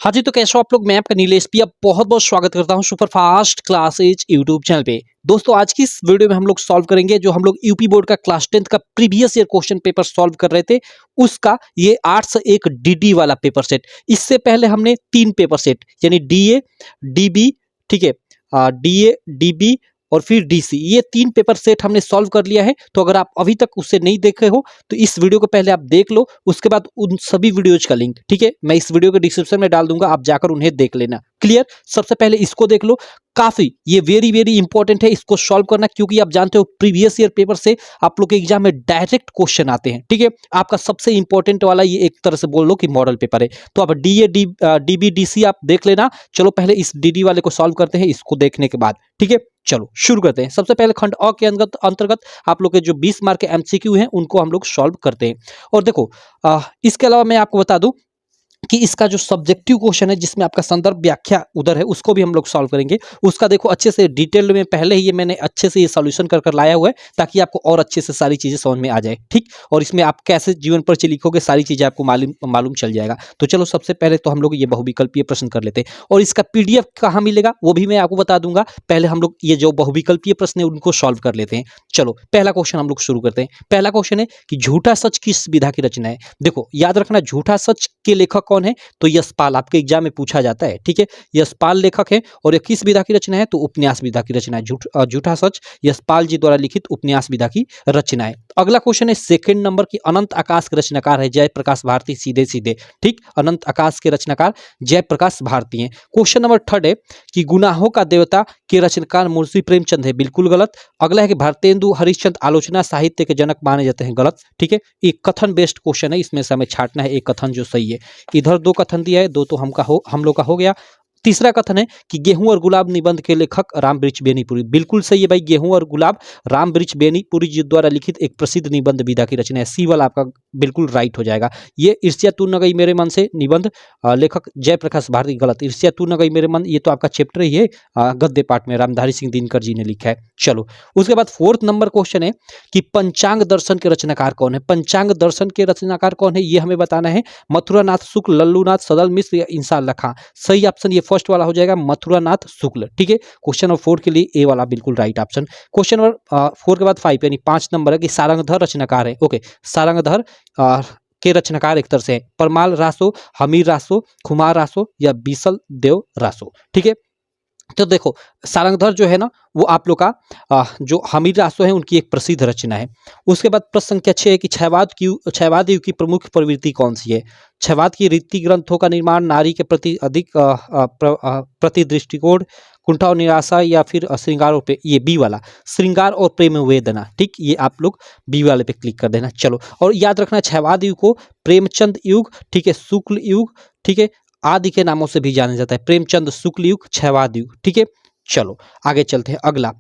हाँ जी, तो कैसे हो आप लोग। मैं आपका नीलेश पिया बहुत-बहुत स्वागत करता हूँ super fast classes YouTube channel पे। दोस्तों आज की इस वीडियो में हम लोग सॉल्व करेंगे जो हम लोग यूपी बोर्ड का क्लास 10th का previous year question paper solve कर रहे थे, उसका ये 8 से 1 डीडी वाला पेपर सेट। इससे पहले हमने 3 पेपर सेट यानी डीए, डीबी, ठीक है, डीए, डीबी और फिर डीसी, ये 3 पेपर सेट हमने सॉल्व कर लिया है। तो अगर आप अभी तक उससे नहीं देखे हो तो इस वीडियो को पहले आप देख लो, उसके बाद उन सभी वीडियोज का लिंक, ठीक है, मैं इस वीडियो के डिस्क्रिप्शन में डाल दूंगा, आप जाकर उन्हें देख लेना। क्लियर। सबसे पहले इसको देख लो, काफी ये वेरी वेरी इंपॉर्टेंट है इसको सॉल्व करना, क्योंकि आप जानते हो प्रीवियस ईयर पेपर से आप लोग के एग्जाम में डायरेक्ट क्वेश्चन आते हैं। ठीक है, आपका सबसे इंपॉर्टेंट वाला ये एक तरह से बोल लो कि मॉडल पेपर है। तो आप डीए, डीबी, डीसी आप देख लेना। चलो पहले इस डीडी वाले को सॉल्व करते हैं इसको देखने के बाद। ठीक है, चलो शुरू करते हैं। सबसे पहले खंड अ के अंतर्गत आप लोग के जो 20 मार्क के एमसीक्यू हैं उनको हम लोग सॉल्व करते हैं। और देखो इसके अलावा मैं आपको बता दूं कि इसका जो सब्जेक्टिव क्वेश्चन है जिसमें आपका संदर्भ व्याख्या उधर है उसको भी हम लोग सॉल्व करेंगे। उसका देखो अच्छे से डिटेल में पहले ही ये मैंने अच्छे से ये सॉल्यूशन कर लाया हुआ है, ताकि आपको और अच्छे से सारी चीजें समझ में आ जाए। ठीक, और इसमें आप कैसे जीवन परिचय लिखोगे सारी चीजें आपको मालूम चल जाएगा। तो चलो सबसे पहले तो हम लोग ये बहुविकल्पीय प्रश्न कर लेते हैं, और इसका पीडीएफ कहाँ मिलेगा वो भी मैं आपको बता दूंगा। पहले हम लोग ये जो बहुविकल्पीय प्रश्न है उनको सॉल्व कर लेते हैं। चलो पहला क्वेश्चन हम लोग शुरू करते हैं। पहला क्वेश्चन है कि झूठा सच किस विधा की रचना है। देखो याद रखना, झूठा सच के लेखक कौन है, तो यशपाल, आपके एग्जाम में पूछा जाता है। ठीक है, यशपाल लेखक है, और ये किस विधा की रचना है, तो उपन्यास विधा की रचना है। झूठा सच यशपाल जी द्वारा लिखित उपन्यास विधा की रचना है। अगला क्वेश्चन है सेकंड नंबर की, अनंत आकाश के रचनाकार है जयप्रकाश भारती। सीधे सीधे ठीक, अनंत आकाश के रचनाकार जयप्रकाश भारती हैं। क्वेश्चन नंबर थर्ड है कि गुनाहों का देवता के रचनाकार मुंशी प्रेमचंद है। बिल्कुल गलत। अगला है कि भारतेंदु हरिश्चंद्र आलोचना साहित्य के जनक माने जाते हैं। गलत। ठीक है, एक कथन बेस्ड क्वेश्चन है, इसमें से हमें छांटना है एक कथन जो सही है। इधर 2 कथन दिया है, 2 तो हम लोग का हो गया। तीसरा कथन है कि गेहूं और गुलाब निबंध के लेखक रामवृक्ष बेनीपुरी। बिल्कुल सही है भाई, गेहूं और गुलाब रामवृक्ष बेनीपुरी जी द्वारा लिखित एक प्रसिद्ध निबंध विधा की रचना है। सी वाला आपका बिल्कुल राइट हो जाएगा। ये ईर्ष्या तू न गई मेरे मन से निबंध लेखक जयप्रकाश भारती। गलत। ईर्ष्या तू न गई मेरे मन, ये तो आपका चैप्टर ही है गद्य पाठ में, रामधारी सिंह दिनकर जी ने लिखा है। चलो उसके बाद फोर्थ नंबर क्वेश्चन है कि पंचांग दर्शन के रचनाकार कौन है। पंचांग दर्शन के रचनाकार कौन है ये हमें बताना है। मथुरानाथ शुक्ल, लल्लूनाथ सदल मिश्र या इंसान अल्लाह खां। सही ऑप्शन ये फर्स्ट वाला हो जाएगा, मथुरानाथ शुक्ल। ठीक है, क्वेश्चन नंबर 4 के लिए ए वाला बिल्कुल राइट ऑप्शन। क्वेश्चन नंबर 4 के बाद 5 यानी 5 नंबर है कि सारंगधर रचनाकार है। ओके, सारंगधर के रचनाकार एक तरह से है परमाल रासो, हमीर रासो, खुमार रासो या बीसल देव रासो। ठीक है, तो देखो सारंगधर जो है ना वो आप लोग का जो हमीर रासो है उनकी एक प्रसिद्ध रचना है। उसके बाद प्रश्न संख्या 6 है कि क्षयवाद युग की प्रमुख प्रवृत्ति कौन सी है। क्षयवाद की रीति ग्रंथों का निर्माण, नारी के प्रति अधिक प्रति दृष्टिकोण, कुंठा और निराशा या फिर श्रृंगार और ये बी वाला, श्रृंगार और प्रेम वेदना। ठीक, ये आप लोग बी वाले पे क्लिक कर देना। चलो, और याद रखना क्षयवाद युग को प्रेमचंद युग, ठीक है, शुक्ल युग, ठीक है, आदि के नामों से भी जाना जाता है। प्रेमचंद शुक्ल युग, क्षयवाद युग। ठीक है, चलो आगे चलते हैं। अगला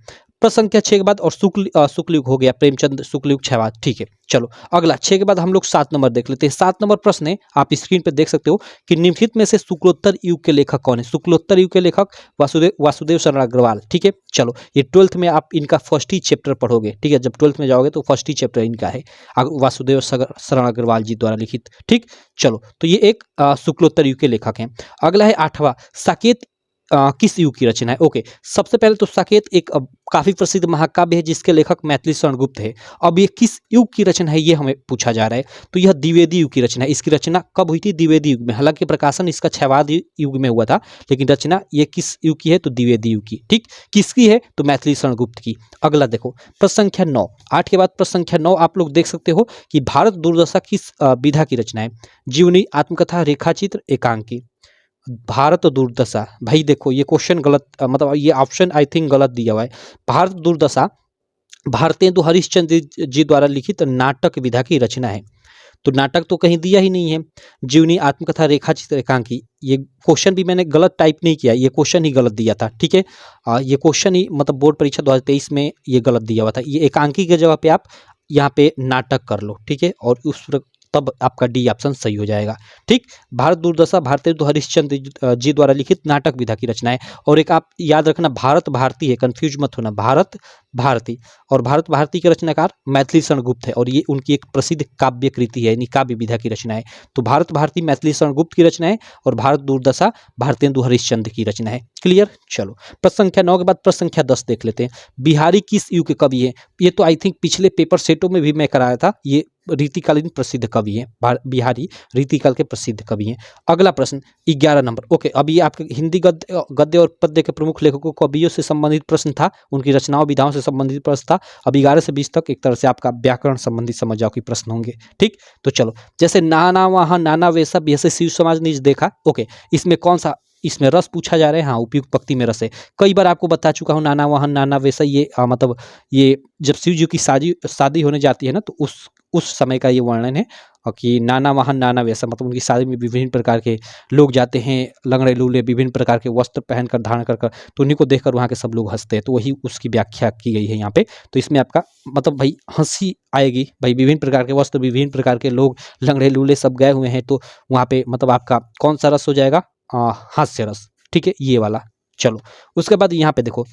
प्रश्न संख्या 6 के बाद, और शुक्ल युग हो गया, प्रेमचंद शुक्ल युग क्षयवाद। ठीक है, चलो अगला 6 के बाद हम लोग 7 नंबर देख लेते हैं। 7 नंबर प्रश्न है, आप स्क्रीन पे देख सकते हो कि निम्नलिखित में से शुक्लोत्तर युग के लेखक कौन है। शुक्लोत्तर युग के लेखक वासुदेव शरण अग्रवाल। ठीक है, चलो ये 12th में आप इनका फर्स्ट ही चैप्टर पढ़ोगे। ठीक है, जब 12th में जाओगे तो फर्स्ट ही चैप्टर इनका है, वासुदेव शरण अग्रवाल जी द्वारा लिखित। ठीक, चलो तो ये एक शुक्लोत्तर युग के लेखक हैं। अगला है 8वां, साकेत किस युग की रचना है। ओके, सबसे पहले तो साकेत एक काफी प्रसिद्ध महाकाव्य है जिसके लेखक मैथिली शरण गुप्त है। अब ये किस युग की रचना है ये हमें पूछा जा रहा है, तो यह द्विवेदी युग की रचना है। इसकी रचना कब हुई थी, द्विवेदी युग में। हालांकि प्रकाशन इसका क्षयवाद युग में हुआ था, लेकिन रचना ये किस युग की है, तो द्विवेदी युग की। ठीक, किसकी है, तो मैथिली शरण गुप्त की। अगला देखो प्रश्न संख्या 9, 8 के बाद प्रश्न संख्या 9 आप लोग देख सकते हो कि भारत दुर्दशा किस विधा की रचना है। जीवनी, आत्मकथा, रेखाचित्र, एकांकी। भारत दुर्दशा, भाई देखो ये क्वेश्चन गलत, मतलब ये ऑप्शन आई थिंक गलत दिया हुआ है। भारत दुर्दशा भारतेंदु हरिश्चंद्र जी द्वारा लिखित नाटक विधा की रचना है। तो नाटक तो कहीं दिया ही नहीं है। जीवनी, आत्मकथा, रेखाचित्र, एकांकी, ये क्वेश्चन भी मैंने गलत टाइप नहीं किया, ये क्वेश्चन ही गलत दिया था। ठीक है, ये क्वेश्चन ही मतलब बोर्ड परीक्षा 2023 में ये गलत दिया हुआ था। ये एकांकी के जगह पे आप यहाँ पे नाटक कर लो। ठीक है, और उस तब आपका डी ऑप्शन सही हो जाएगा। ठीक, भारत दुर्दशा भारतेंदु हरिश्चंद्र जी द्वारा लिखित नाटक विधा की रचना है। और एक आप याद रखना, भारत भारती है, कंफ्यूज मत होना, भारत भारती। और भारत भारती के रचनाकार मैथिली शरण गुप्त है और ये उनकी एक प्रसिद्ध काव्य कृति है, यानी काव्य विधा की रचना है। तो भारत भारती मैथिली शरण गुप्त की रचना है और भारत दुर्दशा भारतेंदु हरिश्चंद्र की रचना है। क्लियर। चलो प्रश्न संख्या 9 के बाद प्रश्न संख्या 10 देख लेते हैं। बिहारी किस युग के कवि है? ये तो आई थिंक पिछले पेपर सेटों में भी मैं कराया था। ये रीतिकालीन प्रसिद्ध कवि हैं, बिहारी रीतिकाल के प्रसिद्ध कवि हैं। अगला प्रश्न 11 नंबर। ओके, अब ये आपके हिंदी गद्य और पद्य के प्रमुख लेखकों कवियों से संबंधित प्रश्न था, उनकी रचनाओं विधाओं से संबंधित प्रश्न था। अब 11 से 20 तक एक तरह से आपका व्याकरण संबंधित समझ जाओ कि प्रश्न होंगे। ठीक, तो चलो जैसे नाना वहाँ नाना वैसा जैसे शिव समाज निज देखा। ओके, इसमें कौन सा इसमें रस पूछा जा रहा है? हाँ, उपयुक्त पंक्ति में रस है। कई बार आपको बता चुका हूँ नाना वहाँ नाना वैसा, ये मतलब ये जब शिव जी की शादी होने जाती है ना, तो उस समय का ये वर्णन है कि नाना वहाँ नाना वैसा, मतलब उनकी शादी में विभिन्न प्रकार के लोग जाते हैं, लंगड़े लूले विभिन्न प्रकार के वस्त्र पहनकर धारण कर तो उन्हीं को देखकर वहाँ के सब लोग हंसते हैं। तो वही उसकी व्याख्या की गई है यहाँ पे। तो इसमें आपका मतलब भाई हंसी आएगी भाई, विभिन्न प्रकार के वस्त्र विभिन्न प्रकार के लोग लंगड़े लूले सब गए हुए हैं, तो वहाँ पे मतलब आपका कौन सा रस हो जाएगा? हास्य रस। ठीक है, ये वाला। चलो उसके बाद यहाँ पे देखो,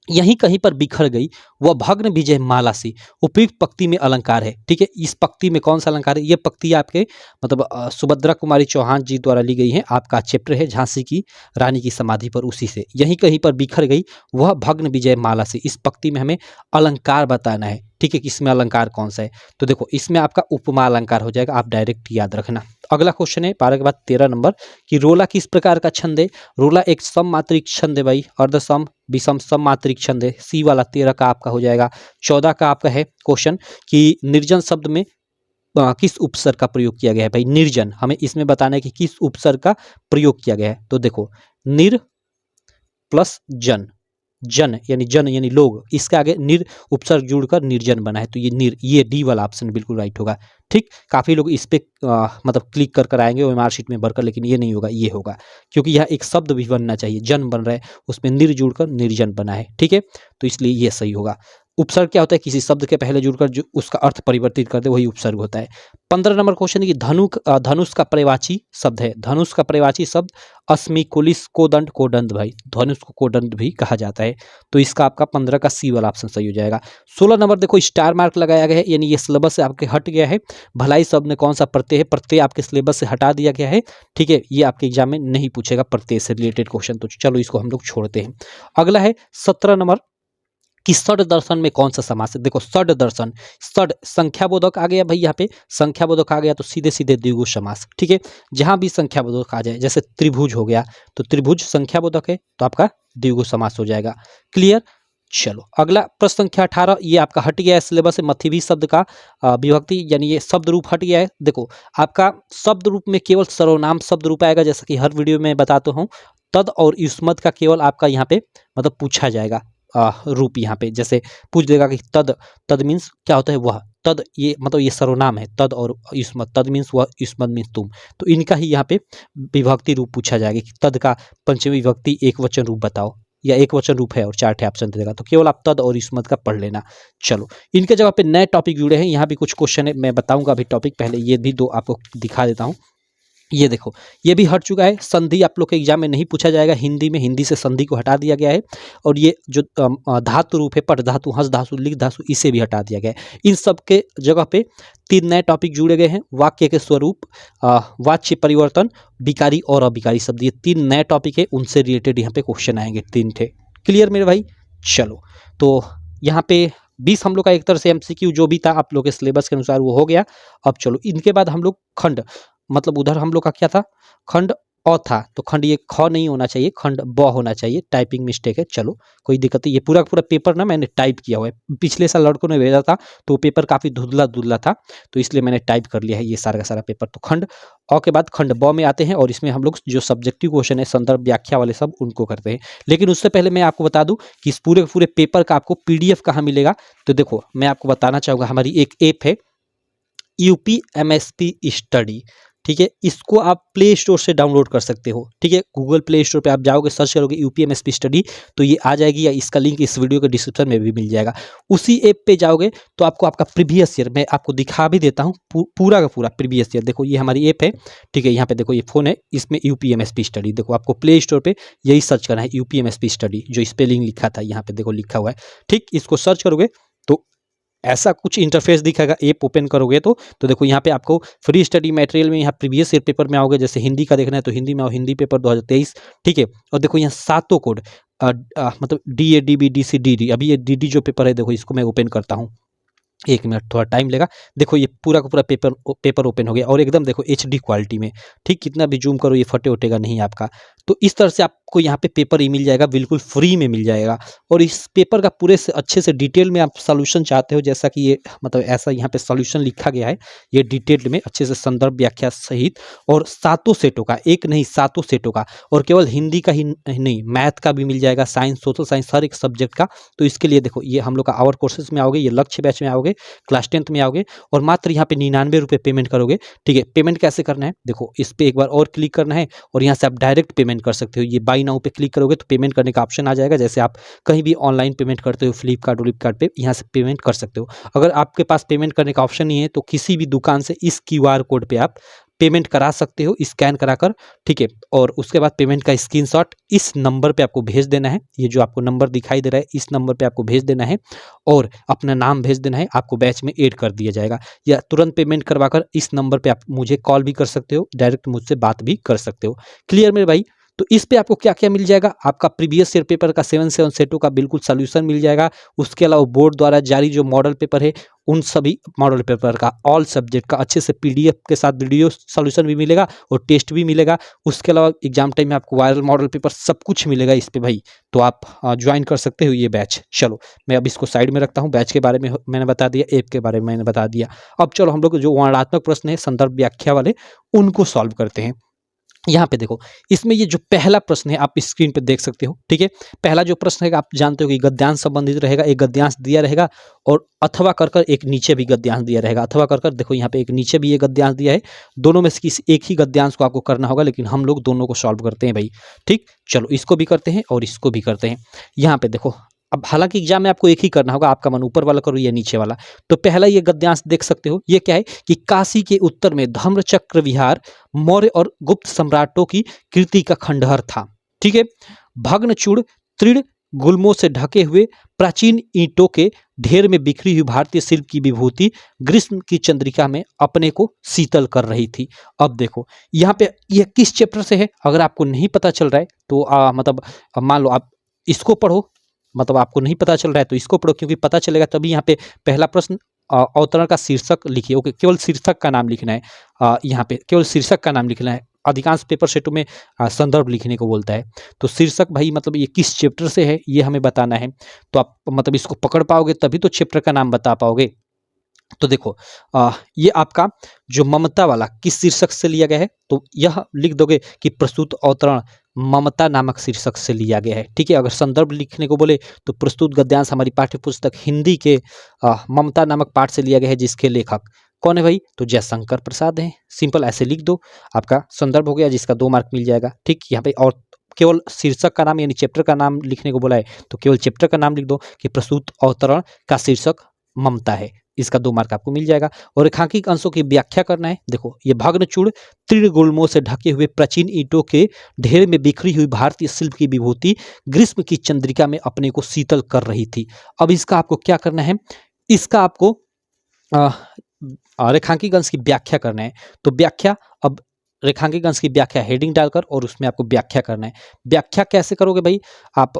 यहीं कहीं पर बिखर गई वह भग्न विजय माला सी, उपयुक्त पंक्ति में अलंकार है। ठीक है, इस पंक्ति में कौन सा अलंकार है? ये पंक्ति आपके मतलब सुभद्रा कुमारी चौहान जी द्वारा ली गई है। आपका चैप्टर है झांसी की रानी की समाधि पर, उसी से। यहीं कहीं पर बिखर गई वह भग्न विजय माला सी, इस पंक्ति में हमें अलंकार बताना है। ठीक है, इसमें अलंकार कौन सा है? तो देखो इसमें आपका उपमा अलंकार हो जाएगा, आप डायरेक्ट याद रखना। अगला क्वेश्चन है 12 के बाद 13 नंबर कि रोला किस प्रकार का छंद है? रोला एक सममात्रिक छंद है भाई, अर्धसम विषम सममात्रिक छंद है। सी वाला 13 का आपका हो जाएगा। 14 का आपका है क्वेश्चन कि निर्जन शब्द में किस उपसर्ग का प्रयोग किया गया है? भाई निर्जन, हमें इसमें बताना है कि किस उपसर्ग का प्रयोग किया गया है। तो देखो निर प्लस जन, जन यानी लोग, इसके आगे निर उपसर्ग जुड़कर निर्जन बना है, तो ये निर, ये डी वाला ऑप्शन बिल्कुल राइट होगा। ठीक, काफी लोग इस पे मतलब क्लिक कर आएंगे ओएमआर शीट में भरकर, लेकिन ये नहीं होगा, ये होगा क्योंकि यह एक शब्द भी बनना चाहिए, जन बन रहा है उसमें निर जुड़कर निर्जन बना है। ठीक है, तो इसलिए ये सही होगा। उपसर्ग क्या होता है? किसी शब्द के पहले जुड़कर जो उसका अर्थ परिवर्तित कर दे, वही उपसर्ग होता है। 15 नंबर क्वेश्चन है कि धनुष का पर्यायवाची शब्द है। धनुष का पर्यायवाची शब्द अस्मि, कुलिस, कोदंड, कोदंड। भाई धनुष को कोदंड भी कहा जाता है, तो इसका आपका 15 का सी वाला ऑप्शन सही हो जाएगा। 16 नंबर देखो स्टार मार्क लगाया गया है, यानी ये सिलेबस से आपके हट गया है। भलाई शब्द में कौन सा प्रत्यय है? प्रत्यय आपके सिलेबस से हटा दिया गया है। ठीक है, ये आपके एग्जाम में नहीं पूछेगा प्रत्यय से रिलेटेड क्वेश्चन, तो चलो इसको हम लोग छोड़ते हैं। अगला है 17 नंबर कि षड दर्शन में कौन सा समास है? देखो षड दर्शन, षड संख्याबोधक आ गया भाई, यहाँ पे संख्याबोधक आ गया तो सीधे सीधे द्विगु समास। ठीक है, जहां भी संख्याबोधक आ जाए, जैसे त्रिभुज हो गया तो त्रिभुज संख्याबोधक है तो आपका द्विगु समास हो जाएगा। क्लियर। चलो अगला प्रश्न संख्या 18, ये आपका हट गया है सिलेबस से, मथिवी शब्द का विभक्ति यानी ये शब्द रूप हट गया है। देखो आपका शब्द रूप में केवल सर्वनाम शब्द रूप आएगा, जैसा कि हर वीडियो में बताता हूँ। तद और युष्मत का केवल आपका यहाँ पे मतलब पूछा जाएगा रूप, यहाँ पे जैसे पूछ देगा कि तद, तद मीन्स क्या होता है? वह। तद ये मतलब ये सर्वनाम है, तद और युष्मत, तद मीन्स वह, युष्मत मीन्स तुम, तो इनका ही यहाँ पे विभक्ति रूप पूछा जाएगा कि तद का पंचमी विभक्ति एक वचन रूप बताओ, या एक वचन रूप है और 4 ऑप्शन दे देगा, तो केवल आप तद और युष्मत का पढ़ लेना। चलो इनके जगह पे नए टॉपिक जुड़े हैं, यहाँ भी कुछ क्वेश्चन है, मैं बताऊंगा अभी टॉपिक, पहले ये भी 2 आपको दिखा देता हूँ। ये देखो ये भी हट चुका है। संधि आप लोग के एग्जाम में नहीं पूछा जाएगा हिंदी में, हिंदी से संधि को हटा दिया गया है। और ये जो धातु रूप है, पट धातु, हंस धातु, लिख धातु, इसे भी हटा दिया गया है। इन सब के जगह पे 3 नए टॉपिक जुड़े गए हैं। वाक्य के स्वरूप, वाच्य परिवर्तन, विकारी और अविकारी शब्द, ये 3 नए टॉपिक है, उनसे रिलेटेड यहाँ पे क्वेश्चन आएंगे 3 थे। क्लियर मेरे भाई। चलो तो यहाँ पे 20 हम लोग का एक तरह से MCQ जो भी था आप लोग के सिलेबस के अनुसार वो हो गया। अब चलो इनके बाद हम लोग खंड, मतलब उधर हम लोग का क्या था? खंड अ था, तो खंड ये ख नहीं होना चाहिए, खंड ब होना चाहिए, टाइपिंग मिस्टेक है। चलो कोई दिक्कत नहीं, ये पूरा पूरा पेपर ना मैंने टाइप किया हुआ है, पिछले साल लड़कों ने भेजा था तो पेपर काफ़ी धुंधला धुंधला था, तो इसलिए मैंने टाइप कर लिया है ये सारा का सारा पेपर। तो खंड अ के बाद खंड ब में आते हैं, और इसमें हम लोग जो सब्जेक्टिव क्वेश्चन है, संदर्भ व्याख्या वाले सब, उनको करते हैं। लेकिन उससे पहले मैं आपको बता दूं कि इस पूरे पूरे पेपर का आपको PDF कहाँ मिलेगा। तो देखो मैं आपको बताना चाहूँगा, हमारी एक ऐप है UP MSP स्टडी। ठीक है, इसको आप प्ले स्टोर से डाउनलोड कर सकते हो। ठीक है, गूगल प्ले स्टोर पे आप जाओगे, सर्च करोगे यूपीएमएसपी स्टडी, तो ये आ जाएगी, या इसका लिंक इस वीडियो के डिस्क्रिप्शन में भी मिल जाएगा। उसी ऐप पे जाओगे तो आपको आपका प्रीवियस ईयर मैं आपको दिखा भी देता हूँ, पूरा का पूरा प्रीवियस ईयर। देखो ये हमारी ऐप है, ठीक है, यहाँ पे देखो ये फोन है, इसमें यूपीएमएसपी स्टडी, देखो आपको प्ले स्टोर पे यही सर्च करना है, यूपीएमएसपी स्टडी, जो स्पेलिंग लिखा था यहाँ पे देखो लिखा हुआ है। ठीक, इसको सर्च करोगे तो ऐसा कुछ इंटरफेस दिखेगा। ऐप ओपन करोगे तो देखो यहाँ पे आपको फ्री स्टडी मटेरियल में यहाँ प्रीवियस ईयर पेपर में आओगे, जैसे हिंदी का देखना है तो हिंदी में आओ, हिंदी पेपर 2023। ठीक है, और देखो यहाँ सातों कोड मतलब DA DB DC DD, अभी ये DD जो पेपर है देखो इसको मैं ओपन करता हूँ, 1 मिनट थोड़ा टाइम लेगा। देखो ये पूरा का पूरा पेपर ओपन हो गया, और एकदम देखो HD क्वालिटी में। ठीक, कितना भी जूम करो ये फटे उठेगा नहीं आपका। तो इस तरह से आपको यहाँ पे पेपर ही मिल जाएगा, बिल्कुल फ्री में मिल जाएगा। और इस पेपर का पूरे से अच्छे से डिटेल में आप सॉल्यूशन चाहते हो, जैसा कि ये मतलब ऐसा यहाँ पे सॉल्यूशन लिखा गया है, ये डिटेल्ड में अच्छे से संदर्भ व्याख्या सहित, और सातों सेटों का, एक नहीं सातों सेटों का, और केवल हिंदी का ही नहीं मैथ का भी मिल जाएगा, साइंस, सोशल साइंस, हर एक सब्जेक्ट का। तो इसके लिए देखो ये हम लोग का आवर कोर्सेज में आओगे, ये लक्ष्य बैच में आओगे, क्लास 10th में आओगे, और मात्र यहाँ पे 99 रुपये पेमेंट करोगे। ठीक है, पेमेंट कैसे करना है देखो, इस पर एक बार और क्लिक करना है, और यहाँ से आप डायरेक्ट पेमेंट कर सकते हो। ये बाई नाउ पे क्लिक करोगे तो पेमेंट करने का ऑप्शन आ जाएगा, जैसे आप कहीं भी ऑनलाइन पेमेंट करते हो, फ्लिपकार्ट पे यहाँ से पेमेंट कर सकते हो। अगर आपके पास पेमेंट करने का ऑप्शन नहीं है तो किसी भी दुकान से इस QR कोड पे आप पेमेंट करा सकते हो, स्कैन कराकर। ठीक है, और उसके बाद पेमेंट का स्क्रीनशॉट इस नंबर पे आपको भेज देना है, ये जो आपको नंबर दिखाई दे रहा है इस नंबर पे आपको भेज देना है, और अपना नाम भेज देना है, आपको बैच में ऐड कर दिया जाएगा। या तुरंत पेमेंट करवाकर इस नंबर पे आप मुझे कॉल भी कर सकते हो, डायरेक्ट मुझसे बात भी कर सकते हो। क्लियर मेरे भाई? तो इस पे आपको क्या क्या मिल जाएगा, आपका प्रीवियस ईयर पेपर का 7 सेटों का बिल्कुल सोल्यूशन मिल जाएगा। उसके अलावा बोर्ड द्वारा जारी जो मॉडल पेपर है, उन सभी मॉडल पेपर का ऑल सब्जेक्ट का अच्छे से PDF के साथ वीडियो सॉल्यूशन भी मिलेगा, और टेस्ट भी मिलेगा। उसके अलावा एग्जाम टाइम में आपको वायरल मॉडल पेपर सब कुछ मिलेगा इस पे भाई। तो आप ज्वाइन कर सकते हो ये बैच। चलो मैं अब इसको साइड में रखता हूँ, बैच के बारे में मैंने बता दिया, ऐप के बारे में मैंने बता दिया। अब चलो हम लोग जो वर्णनात्मक प्रश्न है संदर्भ व्याख्या वाले, उनको सॉल्व करते हैं। यहाँ पे देखो, इसमें ये जो पहला प्रश्न है आप स्क्रीन पे देख सकते हो। ठीक है, पहला जो प्रश्न है आप जानते हो कि गद्यांश संबंधित रहेगा, एक गद्यांश दिया रहेगा, और अथवा कर एक नीचे भी गद्यांश दिया रहेगा। अथवा कर देखो यहाँ पे एक नीचे भी ये गद्यांश दिया है, दोनों में से किसी एक ही गद्यांश को आपको करना होगा, लेकिन हम लोग दोनों को सॉल्व करते हैं भाई। ठीक, चलो इसको भी करते हैं और इसको भी करते हैं। यहाँ पे देखो, अब हालांकि एग्जाम में आपको एक ही करना होगा, आपका मन ऊपर वाला करो या नीचे वाला। तो पहला ये गद्यांश देख सकते हो, ये क्या है कि काशी के उत्तर में धम्रचक्र विहार मौर्य और गुप्त सम्राटों की कीर्ति का खंडहर था। ठीक है, भग्नचूड़ तृण गुल्मों से ढके हुए प्राचीन ईंटों के ढेर में बिखरी हुई भारतीय शिल्प की विभूति ग्रीष्म की चंद्रिका में अपने को शीतल कर रही थी। अब देखो यहाँ पे यह किस चैप्टर से है, अगर आपको नहीं पता चल रहा है तो मतलब मान लो आप इसको पढ़ो, मतलब आपको नहीं पता चल रहा है तो इसको पढ़ो, क्योंकि पता चलेगा तभी। यहाँ पे पहला प्रश्न अवतरण का शीर्षक लिखिए। ओके, केवल शीर्षक का नाम लिखना है, यहाँ पे केवल शीर्षक का नाम लिखना है। अधिकांश पेपर सेटों में संदर्भ लिखने को बोलता है। तो शीर्षक भाई मतलब ये किस चैप्टर से है ये हमें बताना है, तो आप मतलब इसको पकड़ पाओगे तभी तो चैप्टर का नाम बता पाओगे। तो देखो ये आपका जो ममता वाला किस शीर्षक से लिया गया है, तो यह लिख दोगे कि प्रस्तुत अवतरण ममता नामक शीर्षक से लिया गया है। ठीक है, अगर संदर्भ लिखने को बोले तो प्रस्तुत गद्यांश हमारी पाठ्य पुस्तक हिंदी के ममता नामक पाठ से लिया गया है, जिसके लेखक कौन है भाई, तो जयशंकर प्रसाद हैं। सिंपल ऐसे लिख दो, आपका संदर्भ हो गया, जिसका 2 मार्क मिल जाएगा। ठीक, यहाँ पे और केवल शीर्षक का नाम यानी चैप्टर का नाम लिखने को बोला है, तो केवल चैप्टर का नाम लिख दो कि प्रस्तुत अवतरण का शीर्षक ममता है, इसका 2 मार्क आपको मिल जाएगा। और रेखांकित अंशों की व्याख्या करना है। देखो ये भग्नचूड़ तीर्ण गुल्मों से ढके हुए प्राचीन ईंटों के ढेर में बिखरी हुई भारतीय शिल्प की विभूति ग्रीष्म की चंद्रिका में अपने को शीतल कर रही थी। अब इसका आपको क्या करना है, इसका आपको रेखांकित अंश की व्याख्या करना है। तो व्याख्या, अब रेखांकित अंश की व्याख्या हेडिंग डालकर और उसमें आपको व्याख्या करना है। व्याख्या कैसे करोगे भाई, आप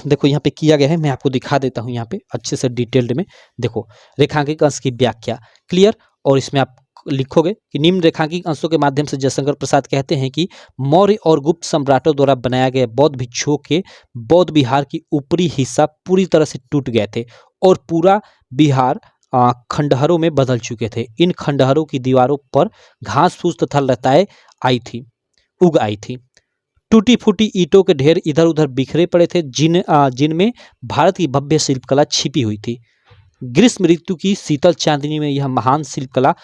देखो यहाँ पे किया गया है, मैं आपको दिखा देता हूँ यहाँ पे अच्छे से डिटेल्ड में। देखो रेखांकित अंश की व्याख्या क्लियर, और इसमें आप लिखोगे कि निम्न रेखांकित अंशों के माध्यम से जयशंकर प्रसाद कहते हैं कि मौर्य और गुप्त सम्राटों द्वारा बनाया गया बौद्ध भिक्षुओं के बौद्ध विहार की ऊपरी हिस्सा पूरी तरह से टूट गए थे और पूरा विहार खंडहरों में बदल चुके थे। इन खंडहरों की दीवारों पर घास फूस तथा लताएं उग आई थी। टूटी फूटी ईंटों के ढेर इधर उधर बिखरे पड़े थे, जिनमें भारत की भव्य शिल्पकला छिपी हुई थी। ग्रीष्म ऋतु की शीतल चांदनी में यह महान शिल्पकला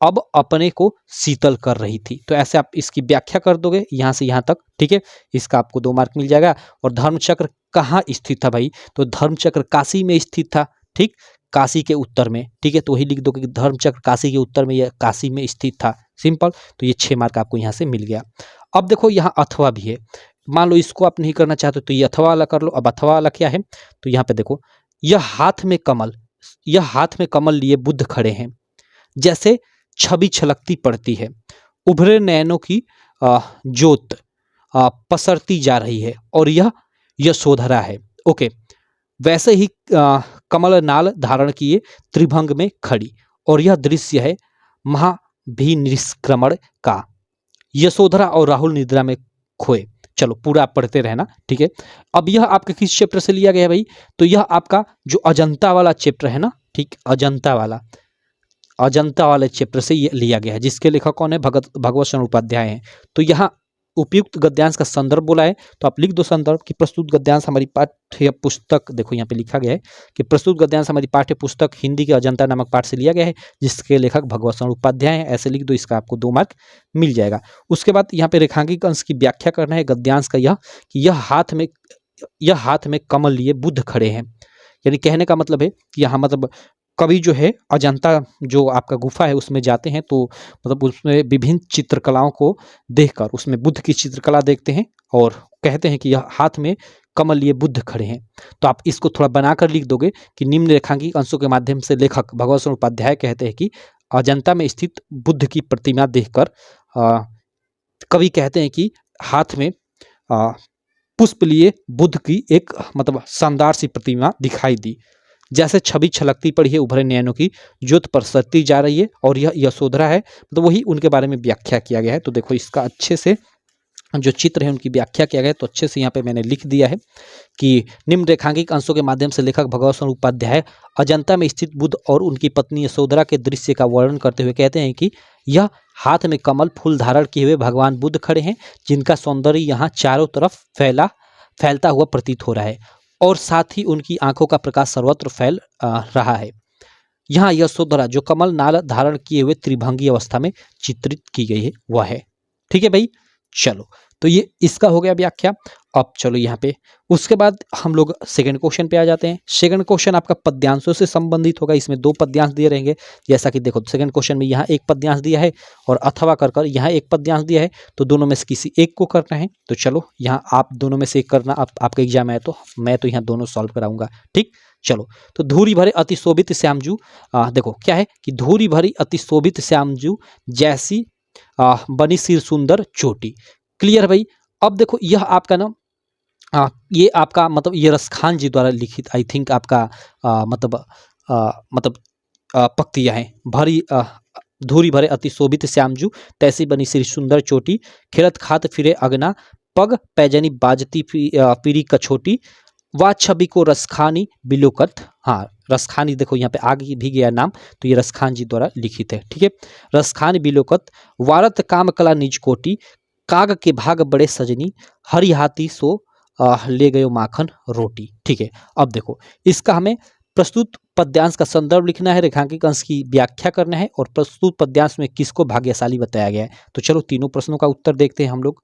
अब अपने को शीतल कर रही थी। तो ऐसे आप इसकी व्याख्या कर दोगे यहाँ से यहाँ तक, ठीक है। इसका आपको 2 मार्क मिल जाएगा। और धर्मचक्र कहाँ स्थित था भाई, तो धर्मचक्र काशी में स्थित था, ठीक, काशी के उत्तर में, ठीक है। तो वही लिख दो कि धर्मचक्र काशी के उत्तर में या काशी में स्थित था, सिंपल। तो ये 6 मार्क आपको यहाँ से मिल गया। अब देखो यहाँ अथवा भी है, मान लो इसको आप नहीं करना चाहते तो ये अथवा वाला कर लो। अब अथवा वाला क्या है, तो यहाँ पे देखो, यह हाथ में कमल, यह हाथ में कमल लिए बुद्ध खड़े हैं, जैसे छवि छलकती पड़ती है, उभरे नयनों की ज्योत पसरती जा रही है, और यह यशोधरा है। ओके, वैसे ही कमल नाल धारण किए त्रिभंग में खड़ी, और यह दृश्य है महाभिनिष्क्रमण का, यशोधरा और राहुल निद्रा में खोए। चलो पूरा आप पढ़ते रहना, ठीक है। अब यह आपके किस चैप्टर से लिया गया है भाई, तो यह आपका जो अजंता वाला चैप्टर है ना, ठीक, अजंता वाले चैप्टर से ये लिया गया है, जिसके लेखक कौन है, भगवत शरण उपाध्याय हैं। तो यहाँ उपयुक्त गद्यांश का संदर्भ बोला है, तो आप लिख दो संदर्भ कि प्रस्तुत गद्यांश हमारी पाठ्य पुस्तक, देखो यहाँ पे लिखा गया है कि प्रस्तुत गद्यांश हमारी पाठ्य पुस्तक हिंदी के अजंता नामक पाठ से लिया गया है, जिसके लेखक भगवत शरण उपाध्याय हैं। ऐसे लिख दो, इसका आपको 2 मार्क मिल जाएगा। उसके बाद यहाँ पे रेखांकित अंश की व्याख्या करना है गद्यांश का, यह कि यह हाथ में कमल लिए बुद्ध खड़े हैं। यानी कहने का मतलब है कि यहाँ मतलब कवि जो है अजंता जो आपका गुफा है उसमें जाते हैं, तो मतलब उसमें विभिन्न चित्रकलाओं को देखकर उसमें बुद्ध की चित्रकला देखते हैं और कहते हैं कि यह हाथ में कमल लिए बुद्ध खड़े हैं। तो आप इसको थोड़ा बनाकर लिख दोगे कि निम्न रेखांकित अंशों के माध्यम से लेखक भगवत शरण उपाध्याय कहते हैं कि अजंता में स्थित बुद्ध की प्रतिमा देखकर कवि कहते हैं कि हाथ में पुष्प लिए बुद्ध की एक मतलब शानदार सी प्रतिमा दिखाई दी, जैसे छवि छलकती पड़ी है, उभरे नयनों की ज्योत पसरती जा रही है, और यह यशोधरा है। तो वही उनके बारे में व्याख्या किया गया है। तो देखो इसका अच्छे से जो चित्र है उनकी व्याख्या किया गया है, तो अच्छे से यहाँ पे मैंने लिख दिया है कि निम्न रेखांकित अंशों के माध्यम से लेखक भगवत शरण उपाध्याय अजंता में स्थित बुद्ध और उनकी पत्नी यशोधरा के दृश्य का वर्णन करते हुए कहते हैं कि यह हाथ में कमल फूल धारण किए हुए भगवान बुद्ध खड़े हैं, जिनका सौंदर्य यहाँ चारों तरफ फैलता हुआ प्रतीत हो रहा है, और साथ ही उनकी आंखों का प्रकाश सर्वत्र फैल रहा है। यहाँ यशोधरा जो कमल नाल धारण किए हुए त्रिभंगी अवस्था में चित्रित की गई है वह है, ठीक है भाई। चलो, तो ये इसका हो गया व्याख्या। अब चलो यहाँ पे उसके बाद हम लोग सेकंड क्वेश्चन पे आ जाते हैं। सेकंड क्वेश्चन आपका पद्यांशों से संबंधित होगा, इसमें 2 पद्यांश दिए रहेंगे। जैसा कि देखो सेकंड क्वेश्चन में यहाँ एक पद्यांश दिया है और अथवा कर यहाँ एक पद्यांश दिया है, तो दोनों में से किसी एक को करना है। तो चलो यहाँ आप दोनों में से एक करना, आपका एग्जाम है तो मैं तो यहाँ दोनों सॉल्व कराऊंगा, ठीक। चलो, तो धूरी भरे अति शोभित श्यामजू, देखो क्या है कि धूरी भरी अति शोभित श्यामजू जैसी बनी सिर सुंदर चोटी। क्लियर भाई। अब देखो यह आपका ना ये आपका मतलब ये रसखान जी द्वारा लिखित आई थिंक आपका मतलब पंक्तियाँ हैं। भरी धूरी भरे अति शोभित श्यामजू तैसी बनी सिर सुंदर चोटी, खेलत खात फिरे अगना, पग पैजनी बाजती पीरी कछोटी, वा छवि को रसखानी बिलोकत। हाँ, रसखानी देखो यहाँ पे आगे भी गया नाम, तो ये रसखान जी द्वारा लिखित है, ठीक है। रसखानी बिलोकत, वारत काम कला निज कोटी, काग के भाग बड़े सजनी, हरि हाथी सो ले गयो माखन रोटी, ठीक है। अब देखो इसका हमें प्रस्तुत पद्यांश का संदर्भ लिखना है, रेखांकित अंश की व्याख्या करना है, और प्रस्तुत पद्यांश में किसको भाग्यशाली बताया गया है। तो चलो तीनों प्रश्नों का उत्तर देखते हैं हम लोग।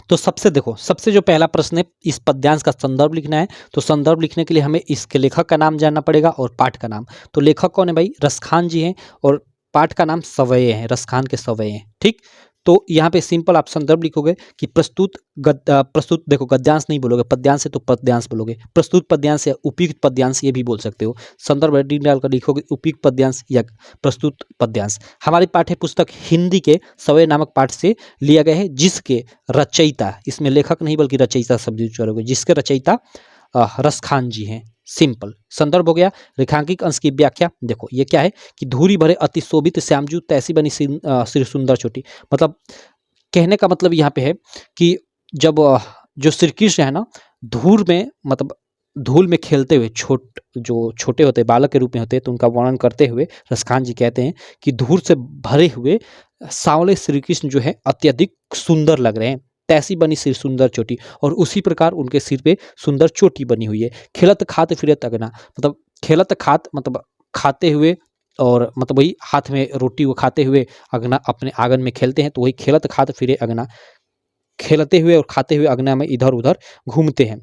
तो सबसे जो पहला प्रश्न है, इस पद्यांश का संदर्भ लिखना है। तो संदर्भ लिखने के लिए हमें इसके लेखक का नाम जानना पड़ेगा और पाठ का नाम। तो लेखक कौन है भाई, रसखान जी हैं, और पाठ का नाम सवये हैं, रसखान के सवये हैं, ठीक। तो यहाँ पे सिंपल आप संदर्भ लिखोगे कि प्रस्तुत देखो गद्यांश नहीं बोलोगे, पद्यांश है तो पद्यांश बोलोगे, प्रस्तुत पद्यांश या उपयुक्त पद्यांश ये भी बोल सकते हो। संदर्भ हेडिंग डालकर लिखोगे उपयुक्त पद्यांश या प्रस्तुत पद्यांश। हमारी पाठ्य पुस्तक हिंदी के सवये नामक पाठ से लिया गया है, जिसके रचयिता, इसमें लेखक नहीं बल्कि रचयिता शब्द यूज करोगे, जिसके रचयिता रसखान जी हैं। सिंपल संदर्भ हो गया। रेखांकित अंश की व्याख्या देखो ये क्या है कि धूरी भरे अति शोभित श्यामजू तैसी बनी सिर सुंदर चोटी। मतलब कहने का मतलब यहाँ पे है कि जब जो श्री कृष्ण है ना धूल में मतलब धूल में खेलते हुए जो छोटे होते बालक के रूप में होते हैं, तो उनका वर्णन करते हुए रसखान जी कहते हैं कि धूल से भरे हुए सांवले श्री कृष्ण जो है अत्यधिक सुंदर लग रहे हैं, तैसी बनी सिर सुंदर चोटी, और उसी प्रकार उनके सिर पे सुंदर चोटी बनी हुई है। खेलत खात फिरत अगना, मतलब खेलत खात मतलब खाते हुए और मतलब वही हाथ में रोटी वो खाते हुए अगना अपने आंगन में खेलते हैं, तो वही खेलत खात फिरे अगना, खेलते हुए और खाते हुए अगना में इधर उधर घूमते हैं।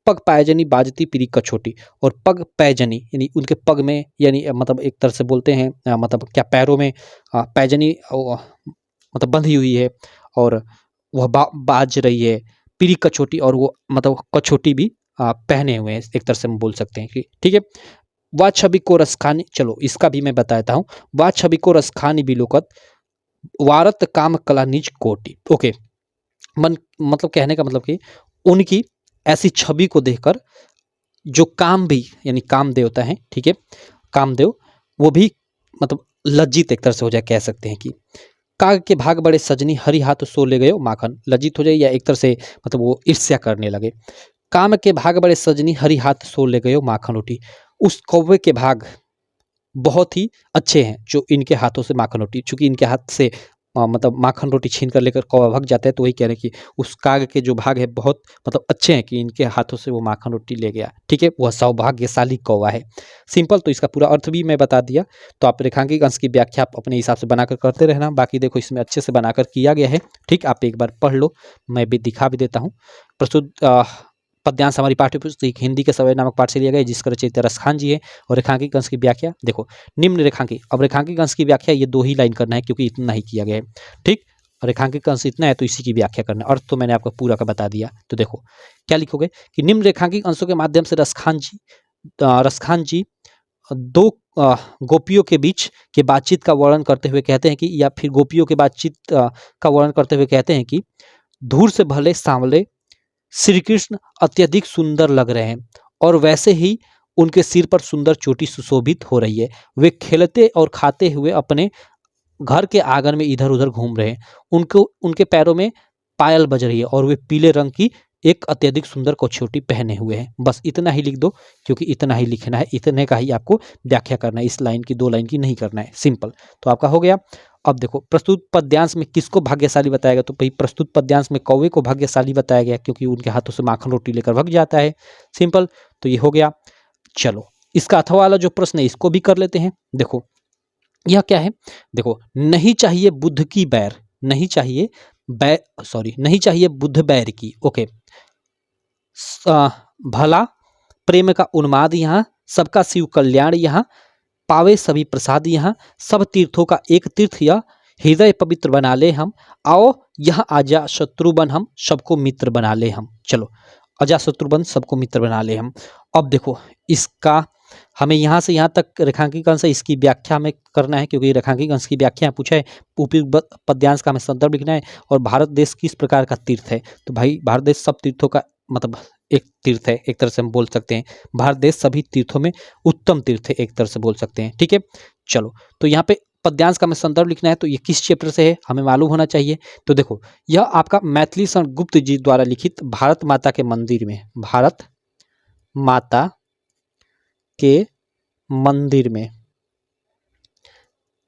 पग पायजनी बाजती पीरी कछोटी, और पग पैजनी यानी उनके पग में, यानी मतलब एक तरह से बोलते हैं मतलब क्या पैरों में पैजनी मतलब बंधी हुई है, और वह बाज रही है। पीरी कछोटी, और वो मतलब कछोटी भी पहने हुए हैं, एक तरह से हम बोल सकते हैं कि ठीक है। वा छवि को रसखानी, चलो इसका भी मैं बताता हूँ। वा छवि को रसखानी बिलोकत, वारत काम कला निज कोटि। ओके, मन मतलब कहने का मतलब कि उनकी ऐसी छवि को देखकर जो काम भी, यानी काम देवता है, ठीक है, कामदेव, वो भी मतलब लज्जित एक तरह से हो जाए, कह सकते हैं कि काग के भाग बड़े सजनी हरि हाथ सो ले गयो माखन, लज्जित हो जाए या एक तरह से मतलब वो ईर्ष्या करने लगे। काम के भाग बड़े सजनी हरि हाथ सो ले गयो माखन उठी, उस कौवे के भाग बहुत ही अच्छे हैं जो इनके हाथों से माखन रोटी, चूंकि इनके हाथ से मतलब माखन रोटी छीन कर लेकर कौवा भाग जाता है, तो वही कह रहे हैं कि उस काग के जो भाग है बहुत मतलब अच्छे हैं कि इनके हाथों से वो माखन रोटी ले गया, ठीक है, वह सौभाग्यशाली कौवा है। सिंपल, तो इसका पूरा अर्थ भी मैं बता दिया। तो आप रेखांकित अंश की व्याख्या आप अपने हिसाब से बनाकर करते रहना, बाकी देखो इसमें अच्छे से बनाकर किया गया है, ठीक, आप एक बार पढ़ लो, मैं भी दिखा भी देता हूँ। प्रस्तुत पद्यांश हमारी पाठ्य पुस्तक हिंदी के सवय नामक पाठ से लिया गया है, जिसका रचयिता रसखान जी है। और रेखांकित अंश की व्याख्या देखो, निम्न रेखांकित, अब रेखांकित अंश की व्याख्या ये 2 ही लाइन करना है क्योंकि इतना ही किया गया है, ठीक। रेखांकित अंश इतना है तो इसी की व्याख्या करना है, अर्थ तो मैंने आपको पूरा का बता दिया। तो देखो क्या लिखोगे कि निम्न रेखांकित अंशों के माध्यम से रसखान जी 2 गोपियों के बीच के बातचीत का वर्णन करते हुए कहते हैं कि, या फिर गोपियों के बातचीत का वर्णन करते हुए कहते हैं कि दूर से भले सांवले श्री कृष्ण अत्यधिक सुंदर लग रहे हैं, और वैसे ही उनके सिर पर सुंदर चोटी सुशोभित हो रही है। वे खेलते और खाते हुए अपने घर के आंगन में इधर उधर घूम रहे हैं। उनको उनके पैरों में पायल बज रही है, और वे पीले रंग की एक अत्यधिक सुंदर कछोटी पहने हुए हैं। बस इतना ही लिख दो, क्योंकि इतना ही लिखना है, इतने का ही आपको व्याख्या करना है, इस लाइन की 2 लाइन की नहीं करना है, सिंपल। तो आपका हो गया। अब देखो प्रस्तुत पद्यांश में किसको भाग्यशाली बताया गया, तो भाई प्रस्तुत पद्यांश में कौवे को भाग्यशाली बताया गया, क्योंकि उनके हाथों से माखन रोटी लेकर भाग जाता है, सिंपल। तो ये हो गया। चलो इसका अथवा वाला जो प्रश्न है इसको भी कर लेते हैं। देखो यह क्या है, देखो, नहीं चाहिए बुद्ध की बैर, नहीं चाहिए नहीं चाहिए बुद्ध बैर की। ओके, भला प्रेम का उन्माद यहाँ, सबका शिव कल्याण यहाँ, पावे सभी प्रसाद यहाँ, सब तीर्थों का एक तीर्थ यह, हृदय पवित्र बना ले हम, आओ यहाँ आजा शत्रुबन हम, सबको मित्र बना ले हम। चलो अजा शत्रुबन सबको मित्र बना ले हम। अब देखो इसका हमें यहाँ से यहाँ तक रेखांकित अंश है, इसकी व्याख्या हमें करना है, क्योंकि रेखांकित अंश की व्याख्या पूछा है, उपयुक्त पद्यांश का हमें संदर्भ लिखना है, और भारत देश किस प्रकार का तीर्थ है, तो भाई भारत देश सब तीर्थों का मतलब एक तीर्थ है, एक तरह से हम बोल सकते हैं भारत देश सभी तीर्थों में उत्तम तीर्थ है, एक तरह से बोल सकते हैं, ठीक है। चलो तो यहाँ पे पद्यांश का हमें संदर्भ लिखना है, तो ये किस चैप्टर से है हमें मालूम होना चाहिए। तो देखो यह आपका मैथिली शरण गुप्त जी द्वारा लिखित भारत माता के मंदिर में, भारत माता के मंदिर में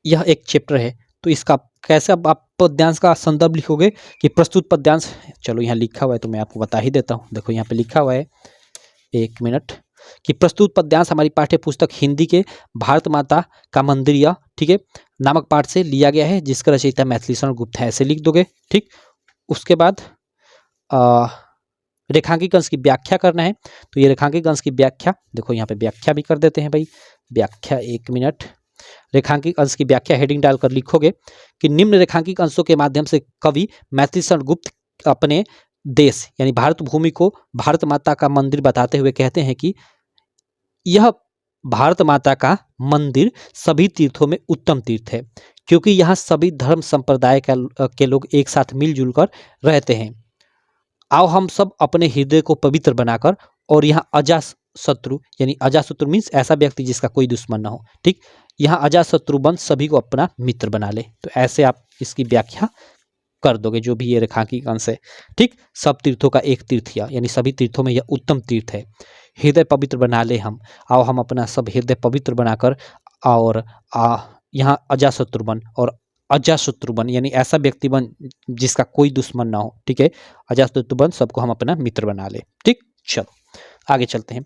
यह एक चैप्टर है। तो इसका कैसे अब आप पद्यांश का संदर्भ लिखोगे कि प्रस्तुत पद्यांश, चलो यहाँ लिखा हुआ है तो मैं आपको बता ही देता हूँ। देखो यहाँ पे लिखा हुआ है, 1 मिनट, कि प्रस्तुत पद्यांश हमारी पाठ्य पुस्तक हिंदी के भारत माता का मंदिर यह, ठीक है, नामक पाठ से लिया गया है, जिसका रचयिता मैथिली शरण गुप्त है, ऐसे लिख दोगे, ठीक। उसके बाद रेखांकित अंश की व्याख्या करना है, तो ये रेखांकित अंश की व्याख्या देखो यहाँ पे व्याख्या भी कर देते हैं भाई, व्याख्या 1 मिनट। रेखांकित अंश की व्याख्या हेडिंग डालकर लिखोगे कि निम्न रेखांकित अंशों के माध्यम से कवि मैथिली शरण गुप्त अपने देश यानी भारत भूमि को भारत माता का मंदिर बताते हुए कहते हैं कि यह भारत माता का मंदिर सभी तीर्थों में उत्तम तीर्थ है, क्योंकि यहाँ सभी धर्म संप्रदाय के लोग एक साथ मिलजुल कर रहते हैं। आओ हम सब अपने हृदय को पवित्र बनाकर, और यहाँ अजात शत्रु यानी अजात शत्रु मीन्स ऐसा व्यक्ति जिसका कोई दुश्मन ना हो, ठीक, यहाँ अजात शत्रु बन सभी को अपना मित्र बना ले। तो ऐसे आप इसकी व्याख्या कर दोगे, जो भी ये रेखांकित अंश है, ठीक। सब तीर्थों का एक तीर्थ यानी सभी तीर्थों में यह उत्तम तीर्थ है। हृदय पवित्र बना ले हम, आओ हम अपना सब हृदय पवित्र बनाकर, और यहाँ अजात शत्रु बन, और अजात शत्रु बन यानी ऐसा व्यक्ति बन जिसका कोई दुश्मन ना हो, ठीक है, अजात शत्रु बन सबको हम अपना मित्र बना ले, ठीक। चलो आगे चलते हैं।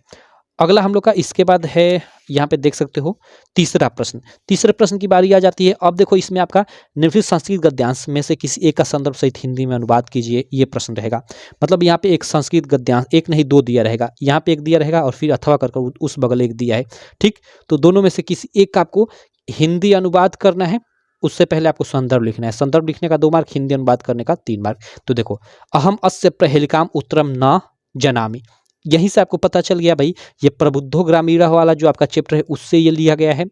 अगला हम लोग का इसके बाद है, यहाँ पे देख सकते हो तीसरा प्रश्न। तीसरे प्रश्न की बारी आ जाती है। अब देखो इसमें आपका निम्नलिखित संस्कृत गद्यांश में से किसी एक का संदर्भ सहित हिंदी में अनुवाद कीजिए, ये प्रश्न रहेगा। मतलब यहाँ पे एक संस्कृत गद्यांश, एक नहीं दो दिया रहेगा, यहाँ पे एक दिया रहेगा और फिर अथवा कर उस बगल एक दिया है। ठीक, तो दोनों में से किसी एक का आपको हिंदी अनुवाद करना है। उससे पहले आपको संदर्भ लिखना है। संदर्भ लिखने का 2 मार्क, हिंदी अनुवाद करने का 3 मार्क। तो देखो, अहम अस्य प्रहेलिकाम उत्तरम न जनामि, यहीं से आपको पता चल गया भाई, ये प्रबुद्धो ग्रामीणः वाला जो आपका चैप्टर है उससे ये लिया गया है।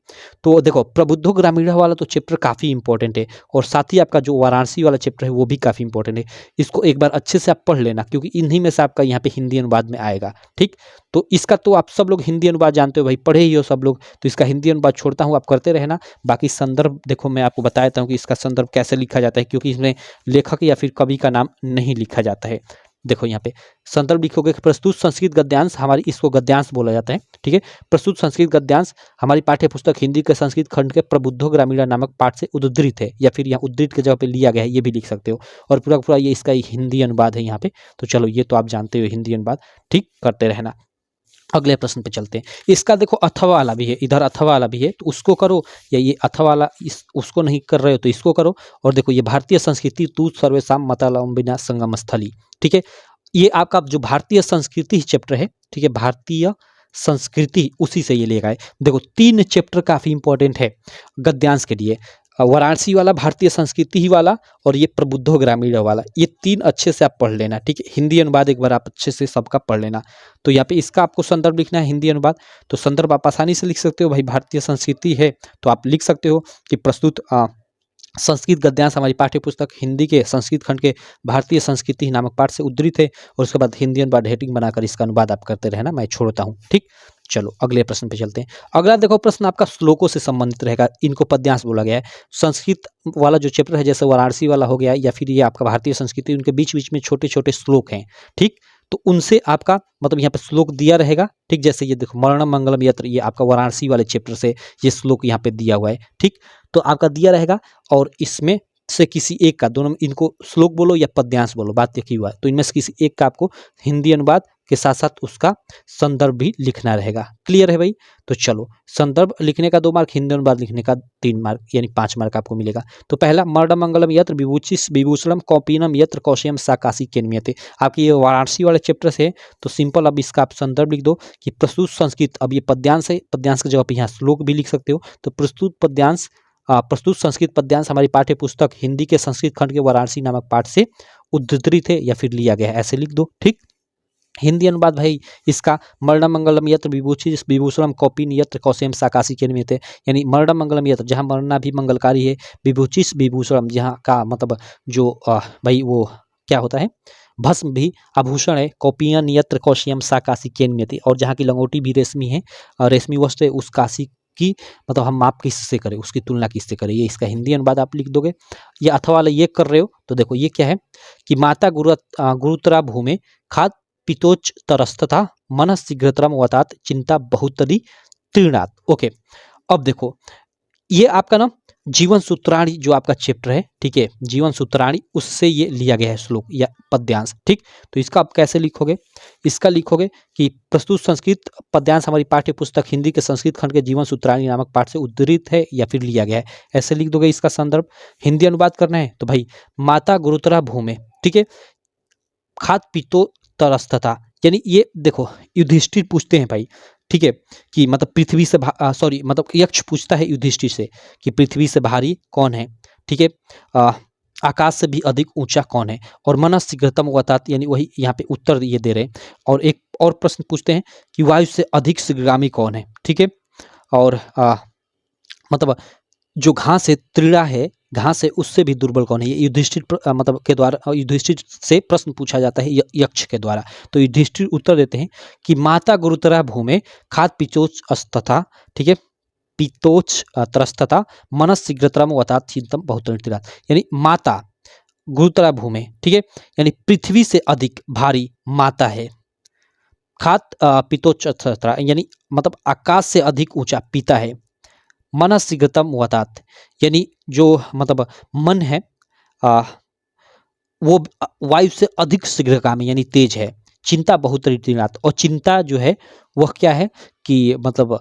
तो देखो प्रबुद्धो ग्रामीणः वाला तो चैप्टर काफ़ी इंपॉर्टेंट है, और साथ ही आपका जो वाराणसी वाला चैप्टर है वो भी काफ़ी इंपॉर्टेंट है। इसको एक बार अच्छे से आप पढ़ लेना, क्योंकि इन्हीं में से आपका यहाँ पे हिंदी अनुवाद में आएगा। ठीक, तो इसका तो आप सब लोग हिंदी अनुवाद जानते हो भाई, पढ़े ही हो सब लोग, तो इसका हिंदी अनुवाद छोड़ता हूँ, आप करते रहना। बाकी संदर्भ देखो, मैं आपको बता देता हूँ कि इसका संदर्भ कैसे लिखा जाता है, क्योंकि इसमें लेखक या फिर कवि का नाम नहीं लिखा जाता है। देखो यहाँ पे संदर्भ लिखोगे, प्रस्तुत संस्कृत गद्यांश हमारी, इसको गद्यांश बोला जाता है। ठीक है, प्रस्तुत संस्कृत गद्यांश हमारी पाठ्य पुस्तक हिंदी के संस्कृत खंड के प्रबुद्धो ग्रामीणा नामक पाठ से उद्धृत है, या फिर यहाँ उद्धृत के जगह पे लिया गया है, ये भी लिख सकते हो। और पूरा पूरा ये इसका हिंदी अनुवाद है यहाँ पे। तो चलो ये तो आप जानते हो हिंदी अनुवाद, ठीक, करते रहना। अगले प्रश्न पे चलते हैं। इसका देखो अथवा वाला भी है, इधर अथवा वाला भी है, तो उसको करो, या ये अथवा वाला उसको नहीं कर रहे हो तो इसको करो। और देखो ये भारतीय संस्कृति तू सर्वेशम मतलंबिना संगम स्थली। ठीक है, ये आपका जो भारतीय संस्कृति चैप्टर है, ठीक है, भारतीय संस्कृति, उसी से ये लेगा है। देखो 3 चैप्टर काफी इंपॉर्टेंट है गद्यांश के लिए, वाराणसी वाला, भारतीय संस्कृति ही वाला, और ये प्रबुद्धो ग्रामीण वाला। ये 3 अच्छे से आप पढ़ लेना। ठीक है, हिंदी अनुवाद एक बार आप अच्छे से सबका पढ़ लेना। तो यहाँ पे इसका आपको संदर्भ लिखना है, हिंदी अनुवाद। तो संदर्भ आप आसानी से लिख सकते हो भाई, भारतीय संस्कृति है तो आप लिख सकते हो कि प्रस्तुत संस्कृत गद्यांश हमारी पाठ्य पुस्तक हिंदी के संस्कृत खंड के भारतीय संस्कृति नामक पाठ से उद्धृत है। और उसके बाद हिंदी अनुवाद हेडिंग बनाकर इसका अनुवाद आप करते रहना, मैं छोड़ता हूँ। ठीक, चलो अगले प्रश्न पे चलते हैं। अगला देखो प्रश्न आपका श्लोकों से संबंधित रहेगा, इनको पद्यांश बोला गया है। संस्कृत वाला जो चैप्टर है, जैसे वाराणसी वाला हो गया, या फिर ये आपका भारतीय संस्कृति, उनके बीच बीच में छोटे छोटे श्लोक हैं। ठीक, तो उनसे आपका मतलब यहाँ पे श्लोक दिया रहेगा। ठीक, जैसे ये देखो मरणम मंगलम यत्र, ये आपका वाराणसी वाले चैप्टर से ये श्लोक यहाँ पे दिया हुआ है। ठीक, तो आपका दिया रहेगा, और इसमें से किसी एक का, दोनों इनको श्लोक बोलो या पद्यांश बोलो, बात देखी हुआ है, तो इनमें से किसी एक का आपको हिंदी अनुवाद के साथ साथ उसका संदर्भ भी लिखना रहेगा। क्लियर है भाई? तो चलो, संदर्भ लिखने का 2 मार्क, हिंदी अनुवाद लिखने का 3 मार्क, यानी 5 मार्क आपको मिलेगा। तो पहला, मर्ड मंगलम यत्र विभूचिस विभूषणम कौपीनम यत्र कौशयम साकाशी केन्मियते, आपकी ये वाराणसी वाले चैप्टर से। तो सिंपल अब इसका आप संदर्भ लिख दो कि प्रस्तुत संस्कृत, अब ये पद्यांश है, पद्यांश की जगह पे यहाँ श्लोक भी लिख सकते हो। तो प्रस्तुत पद्यांश, प्रस्तुत संस्कृत पद्यांश हमारी पाठ्य पुस्तक हिंदी के संस्कृत खंड के वाराणसी नामक पाठ से उद्धृत है या फिर लिया गया है, ऐसे लिख दो। ठीक, हिंदी अनुवाद भाई इसका, मरणम मंगलम यत्र विभूषि विभूषणम कौपीन यत्र कौशयम साकाशी के निमित्त, यानी मरणम मंगलम यत्र, जहाँ मरना भी मंगलकारी है, विभूषिस विभूषणम, जहाँ का मतलब जो भाई वो क्या होता है, भस्म भी आभूषण है, कौपियन यत्र कौशयम साकाशी के निमित्त, और जहाँ की लंगोटी भी रेशमी है, रेशमी वस्त्र है, उस काशी की मतलब हम माप किससे करें, उसकी तुलना किससे करें, ये इसका हिंदी अनुवाद आप लिख दोगे। ये अथवा वाला ये कर रहे हो तो देखो ये क्या है कि माता गुरुतरा भूमि खाद पितोच तरस्तथा मन शीघ्रतरम वतात चिंता बहुतरी तीर्णात। ओके, अब देखो ये आपका ना जीवन सूत्राणी जो आपका चैप्टर है, ठीक है, जीवन सूत्राणी, उससे ये लिया गया है श्लोक या पद्यांश। ठीक, तो इसका आप कैसे लिखोगे, इसका लिखोगे कि प्रस्तुत संस्कृत पद्यांश हमारी पाठ्य पुस्तक हिंदी के संस्कृत खंड के जीवन सूत्राणी नामक पाठ से उद्धृत है या फिर लिया गया है, ऐसे लिख दोगे। इसका संदर्भ हिंदी अनुवाद करना है तो भाई माता गुरुतरा भूमि, ठीक है, खाद पितो तरस्तथा, यानी ये देखो युधिष्ठिर पूछते हैं भाई, ठीक है, कि मतलब पृथ्वी से सॉरी मतलब यक्ष पूछता है युधिष्ठिर से कि पृथ्वी से भारी कौन है, ठीक है, आकाश से भी अधिक ऊंचा कौन है, और मनस शीघ्रतम वतात, यानी वही यहाँ पे उत्तर ये दे रहे हैं। और एक और प्रश्न पूछते हैं कि वायु से अधिक शीघ्रगामी कौन है, ठीक है, और मतलब जो घास है त्रीड़ा है, घास है उससे भी दुर्बल कौन है, ये युधिष्ठिर मतलब के द्वारा युधिष्ठिर से प्रश्न पूछा जाता है यक्ष के द्वारा। तो युधिष्ठिर उत्तर देते हैं कि माता गुरुतरा भूमि खाद पिचोच अस्तथा, ठीक है, पितोच त्रस्तता मनस शीघ्रतरम वतात चिंतम बहुत, यानी माता गुरुतरा भूमि, ठीक है, यानी पृथ्वी से अधिक भारी माता है, खाद पितोच यानी मतलब आकाश से अधिक ऊंचा पिता है, मन शीघ्रतम वतात, यानी जो मतलब मन है वो वायु से अधिक शीघ्रगामी यानी तेज है, चिंता बहुतरी तृणात, और चिंता जो है वह क्या है कि मतलब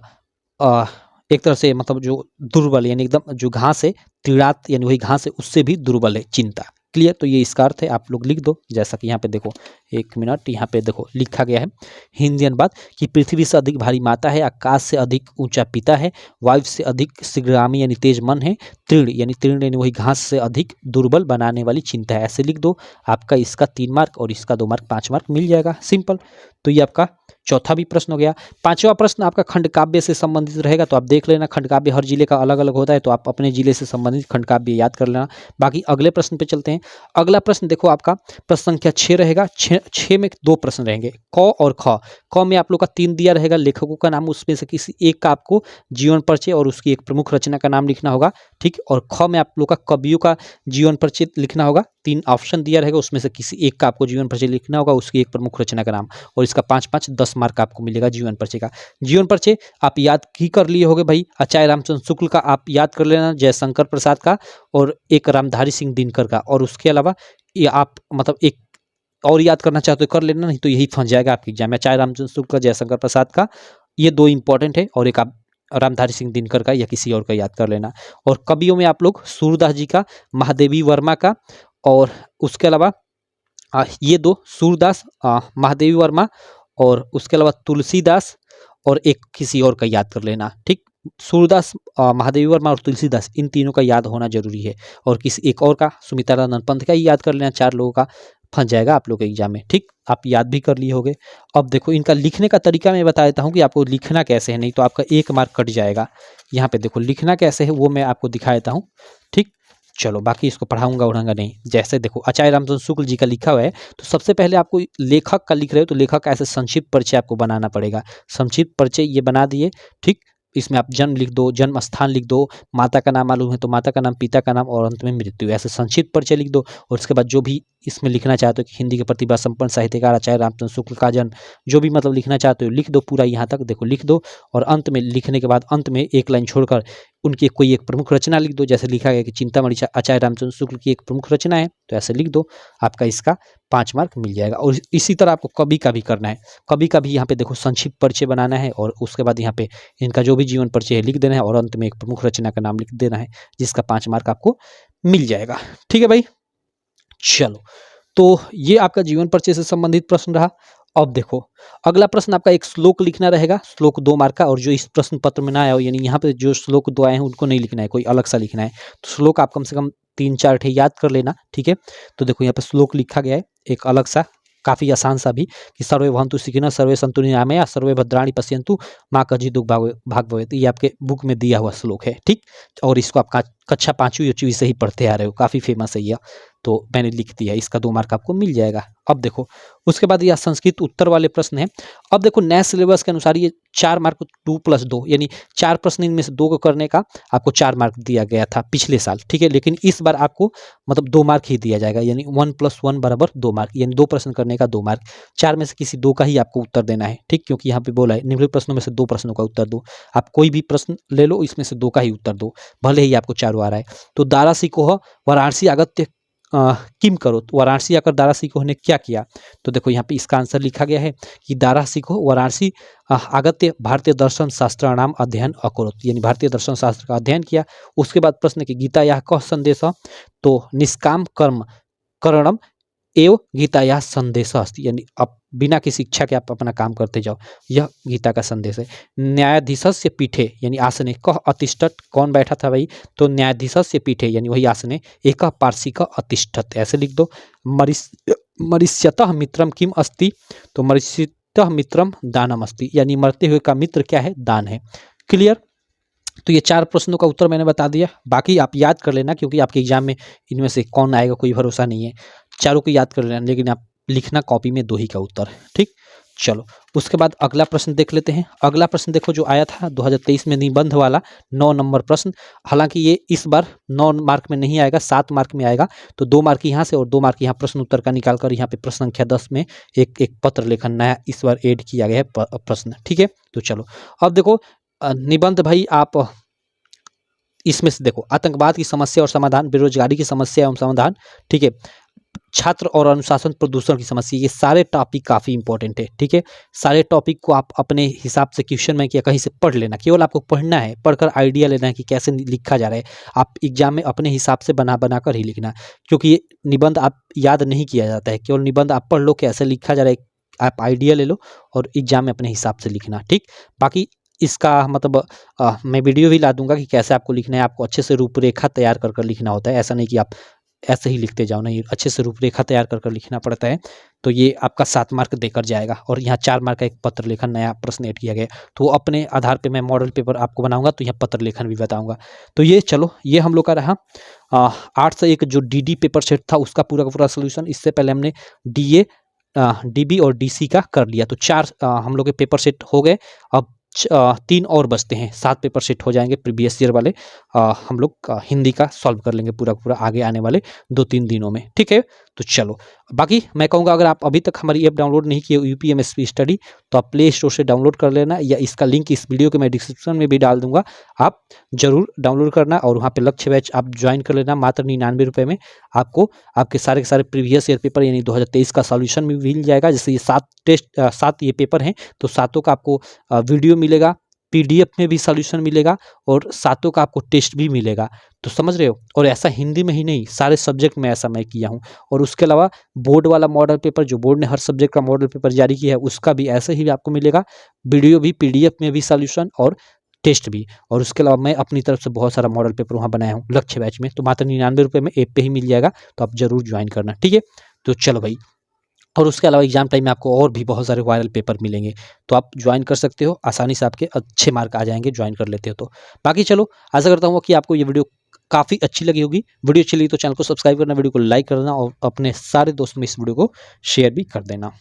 एक तरह से मतलब जो दुर्बल यानी एकदम जो घास है, तृणात यानी वही घास है उससे भी दुर्बल है चिंता। क्लियर? तो ये इसका अर्थ है, आप लोग लिख दो जैसा कि यहाँ पे देखो, एक मिनट, यहाँ पे देखो लिखा गया है हिंदी अनुवाद कि पृथ्वी से अधिक भारी माता है, आकाश से अधिक ऊंचा पिता है, वायु से अधिक शीघ्रगामी यानी तेज मन है, तृण यानी वही घास से अधिक दुर्बल बनाने वाली चिंता है। ऐसे लिख दो। आपका इसका 3 मार्क और इसका 2 मार्क, 5 मार्क मिल जाएगा। सिंपल। तो ये आपका चौथा भी प्रश्न हो गया। पांचवा प्रश्न आपका खंड काव्य से संबंधित रहेगा, तो आप देख लेना, खंड काव्य हर जिले का अलग अलग होता है, तो आप अपने जिले से संबंधित खंड काव्य याद कर लेना। बाकी अगले प्रश्न पे चलते हैं। अगला प्रश्न देखो आपका प्रश्न संख्या 6 रहेगा। 6 में 2 प्रश्न रहेंगे, क और ख। क में आप लोग का 3 दिया रहेगा, लेखकों का नाम उसमें से किसी एक का आपको जीवन परिचय और उसकी एक प्रमुख रचना का नाम लिखना होगा। ठीक। और ख में आप लोग का कवियों का जीवन परिचय लिखना होगा। 3 ऑप्शन दिया रहेगा, उसमें से किसी एक का आपको जीवन परिचय लिखना होगा, उसकी एक प्रमुख रचना का नाम, और इसका 5-5 10 मार्क आपको मिलेगा जीवन परिचय का। जीवन परिचय आप याद ही कर लिए होगे भाई, आचार्य रामचंद्र शुक्ल का आप याद कर लेना, जयशंकर प्रसाद का, और एक रामधारी सिंह दिनकर का, और उसके अलावा ये आप मतलब एक और याद करना चाहते हो कर लेना, नहीं तो यही फंस जाएगा आपके एग्जाम में। आचार्य रामचंद्र शुक्ल का, जयशंकर प्रसाद का, ये 2 इंपॉर्टेंट है, और एक आप रामधारी सिंह दिनकर का या किसी और का याद कर लेना। और कवियों में आप लोग सूरदास जी का, महादेवी वर्मा का, और उसके अलावा ये 2 सूरदास, महादेवी वर्मा, और उसके अलावा तुलसीदास, और एक किसी और का याद कर लेना। ठीक। सूरदास, महादेवी वर्मा और तुलसीदास, इन तीनों का याद होना जरूरी है, और किसी एक और का, सुमित्रानंद पंत का ही याद कर लेना। 4 लोगों का फंस जाएगा आप लोग के एग्जाम में। ठीक। आप याद भी कर लिए होगे। अब देखो इनका लिखने का तरीका मैं बता देता हूँ कि आपको लिखना कैसे है, नहीं तो आपका 1 मार्क कट जाएगा। यहाँ पे देखो लिखना कैसे है वो मैं आपको दिखा देता हूँ। ठीक। चलो बाकी इसको पढ़ाऊंगा उड़ाऊंगा नहीं। जैसे देखो आचार्य रामचंद्र शुक्ल जी का लिखा हुआ है, तो सबसे पहले आपको लेखक का लिख रहे हो तो लेखक का ऐसे संक्षिप्त परिचय आपको बनाना पड़ेगा। संक्षिप्त परिचय ये बना दिए। ठीक। इसमें आप जन्म लिख दो, जन्म स्थान लिख दो, माता का नाम मालूम है तो माता का नाम, पिता का नाम, और अंत में मृत्यु, ऐसे संक्षिप्त परिचय लिख दो। और उसके बाद जो भी इसमें लिखना चाहते हो कि हिंदी के प्रतिभा संपन्न साहित्यकार आचार्य रामचंद्र शुक्ल का जन्म, जो भी मतलब लिखना चाहते हो लिख दो पूरा, यहाँ तक देखो लिख दो। और अंत में लिखने के बाद अंत में एक लाइन छोड़कर उनकी कोई एक प्रमुख रचना लिख दो। जैसे लिखा गया कि चिंतामणि आचार्य रामचंद्र शुक्ल की एक प्रमुख रचना है, तो ऐसे लिख दो। आपका इसका 5 मार्क मिल जाएगा। और इसी तरह आपको कवि का भी करना है। कवि का भी यहाँ पे देखो संक्षिप्त परिचय बनाना है, और उसके बाद यहाँ पे इनका जो भी जीवन परिचय है लिख देना है, और अंत में एक प्रमुख रचना का नाम लिख देना है, जिसका 5 मार्क आपको मिल जाएगा। ठीक है भाई। चलो, तो ये आपका जीवन परिचय से संबंधित प्रश्न रहा। अब देखो अगला प्रश्न आपका एक श्लोक लिखना रहेगा, श्लोक 2 मार्क का, और जो इस प्रश्न पत्र में ना आया हो, यानी यहाँ पे जो श्लोक 2 आए हैं उनको नहीं लिखना है, कोई अलग सा लिखना है। तो श्लोक आप कम से कम 3-4 ठे याद कर लेना। ठीक है। तो देखो यहाँ पे श्लोक लिखा गया है एक अलग सा, काफी आसान सा भी, कि सर्वे भवन्तु सुखिनः सर्वे सन्तु निरामया सर्वे भद्राणि पश्यन्तु माँ कश्चित् दुःख भाग् भवेत्। ये आपके बुक में दिया हुआ श्लोक है। ठीक। और इसको आप कक्षा 5वीं या 6वीं से ही पढ़ते आ रहे हो, काफी फेमस है यह, तो मैंने लिख दिया, इसका 2 मार्क आपको मिल जाएगा। अब देखो उसके बाद यह संस्कृत उत्तर वाले प्रश्न है। अब देखो नए सिलेबस के अनुसार ये 4 मार्क 2 + 2 यानी 4 प्रश्न इनमें से 2 को करने का आपको 4 मार्क दिया गया था पिछले साल। ठीक है। लेकिन इस बार आपको मतलब 2 मार्क ही दिया जाएगा, यानी 1 + 1 = 2 मार्क, यानी 2 प्रश्न करने का 2 मार्क। 4 में से किसी 2 का ही आपको उत्तर देना है। ठीक। क्योंकि यहाँ पे बोला है निम्नलिखित प्रश्नों में से 2 प्रश्नों का उत्तर दो। आप कोई भी प्रश्न ले लो, इसमें से 2 का ही उत्तर दो, भले ही आपको 4 आ रहा है। तो दारासिकोह वाराणसी आगत्य किम करो, वाराणसी आकर दारासिकोह ने क्या किया। तो देखो यहाँ पे इसका आंसर लिखा गया है कि दारासिकोह वाराणसी आगत्य भारतीय दर्शन शास्त्राणाम अध्ययन अकरोत्, यानी भारतीय दर्शन शास्त्र का अध्ययन किया। उसके बाद प्रश्न कि गीता यह कह संदेश, तो निष्काम कर्म करणम एव गीता यह संदेश अस्ति, यानी अब बिना किसी इच्छा के आप अपना काम करते जाओ, यह गीता का संदेश है। न्यायाधीशस्य पीठे यानी आसने कह अतिष्ठत, कौन बैठा था भाई, तो न्यायाधीशस्य पीठे यानी वही आसने एक पार्षिक अतिष्ठत, ऐसे लिख दो। मरिष्यतः मित्रम किम अस्ति, तो मरिष्यतः मित्रम दानम अस्ति, यानी मरते हुए का मित्र क्या है, दान है। क्लियर। तो ये 4 प्रश्नों का उत्तर मैंने बता दिया, बाकी आप याद कर लेना, क्योंकि आपके एग्जाम में इनमें से कौन आएगा कोई भरोसा नहीं है। चारों को याद कर लेना, लेकिन आप लिखना कॉपी में 2 ही का उत्तर। ठीक। चलो उसके बाद अगला प्रश्न देख लेते हैं। अगला प्रश्न देखो जो आया था 2023 में निबंध वाला 9 नंबर प्रश्न, हालांकि ये इस बार 9 मार्क में नहीं आएगा, 7 मार्क में आएगा। तो 2 मार्क यहाँ से और 2 मार्क यहाँ प्रश्न उत्तर का निकाल कर यहाँ पे प्रश्न संख्या 10 में एक पत्र लेखन नया इस बार ऐड किया गया है प्रश्न। ठीक है। तो चलो अब देखो निबंध भाई आप इसमें से देखो आतंकवाद की समस्या और समाधान, बेरोजगारी की समस्या एवं समाधान। ठीक है। छात्र और अनुशासन, प्रदूषण की समस्या, ये सारे टॉपिक काफ़ी इंपॉर्टेंट है। ठीक है, सारे टॉपिक को आप अपने हिसाब से क्वेश्चन बैंक या कहीं से पढ़ लेना, केवल आपको पढ़ना है, पढ़कर आइडिया लेना है कि कैसे लिखा जा रहा है। आप एग्जाम में अपने हिसाब से बना बना कर ही लिखना, क्योंकि ये निबंध आप याद नहीं किया जाता है, केवल निबंध आप पढ़ लो कैसे लिखा जा रहा है, आप आइडिया ले लो और एग्जाम में अपने हिसाब से लिखना। ठीक, बाकी इसका मतलब मैं वीडियो भी ला दूंगा कि कैसे आपको लिखना है। आपको अच्छे से रूपरेखा तैयार कर कर लिखना होता है, ऐसा नहीं कि आप ऐसे ही लिखते जाओ, नहीं, अच्छे से रूपरेखा तैयार कर कर लिखना पड़ता है। तो ये आपका 7 मार्क देकर जाएगा और यहाँ 4 मार्क का एक पत्र लेखन नया प्रश्न ऐड किया गया है। तो अपने आधार पे मैं मॉडल पेपर आपको बनाऊंगा, तो यहाँ पत्र लेखन भी बताऊंगा। तो ये चलो, ये हम लोग का रहा 8 से 1 जो डीडी पेपर सेट था उसका पूरा का पूरा सोल्यूशन। इससे पहले हमने डीए, डीबी और डीसी का कर लिया, तो 4 हम लोग के पेपर सेट हो गए। अब 3 और बचते हैं, 7 पेपर सेट हो जाएंगे प्रीवियस ईयर वाले। हम लोग हिंदी का सॉल्व कर लेंगे पूरा पूरा आगे आने वाले 2-3 दिनों में। ठीक है, तो चलो, बाकी मैं कहूँगा अगर आप अभी तक हमारी ऐप डाउनलोड नहीं किए यूपीएमएसपी स्टडी, तो आप प्ले स्टोर से डाउनलोड कर लेना, या इसका लिंक इस वीडियो के मैं डिस्क्रिप्शन में भी डाल दूंगा, आप जरूर डाउनलोड करना और वहाँ पे लक्ष्य बैच आप ज्वाइन कर लेना। मात्र 99 रुपये में आपको आपके सारे के सारे प्रीवियस ईयर पेपर यानी 2023 का सॉल्यूशन भी मिल जाएगा। जैसे ये 7 ये पेपर हैं, तो 7 का आपको वीडियो मिलेगा, पीडीएफ में भी सॉल्यूशन मिलेगा और 7 का आपको टेस्ट भी मिलेगा। तो समझ रहे हो, और ऐसा हिंदी में ही नहीं, सारे सब्जेक्ट में ऐसा मैं किया हूँ। और उसके अलावा बोर्ड वाला मॉडल पेपर, जो बोर्ड ने हर सब्जेक्ट का मॉडल पेपर जारी किया है, उसका भी ऐसे ही आपको मिलेगा, वीडियो भी, पीडीएफ में भी सॉल्यूशन और टेस्ट भी। और उसके अलावा मैं अपनी तरफ से बहुत सारा मॉडल पेपर वहाँ बनाया हूँ लक्ष्य बैच में, तो मात्र 99 रुपये में ऐप पे ही मिल जाएगा, तो आप जरूर ज्वाइन करना। ठीक है, तो चलो भाई, और उसके अलावा एग्जाम टाइम में आपको और भी बहुत सारे वायरल पेपर मिलेंगे, तो आप ज्वाइन कर सकते हो, आसानी से आपके अच्छे मार्क आ जाएंगे ज्वाइन कर लेते हो तो। बाकी चलो, आशा करता हूँ कि आपको ये वीडियो काफ़ी अच्छी लगी होगी। वीडियो अच्छी लगी तो चैनल को सब्सक्राइब करना, वीडियो को लाइक करना और अपने सारे दोस्तों में इस वीडियो को शेयर भी कर देना।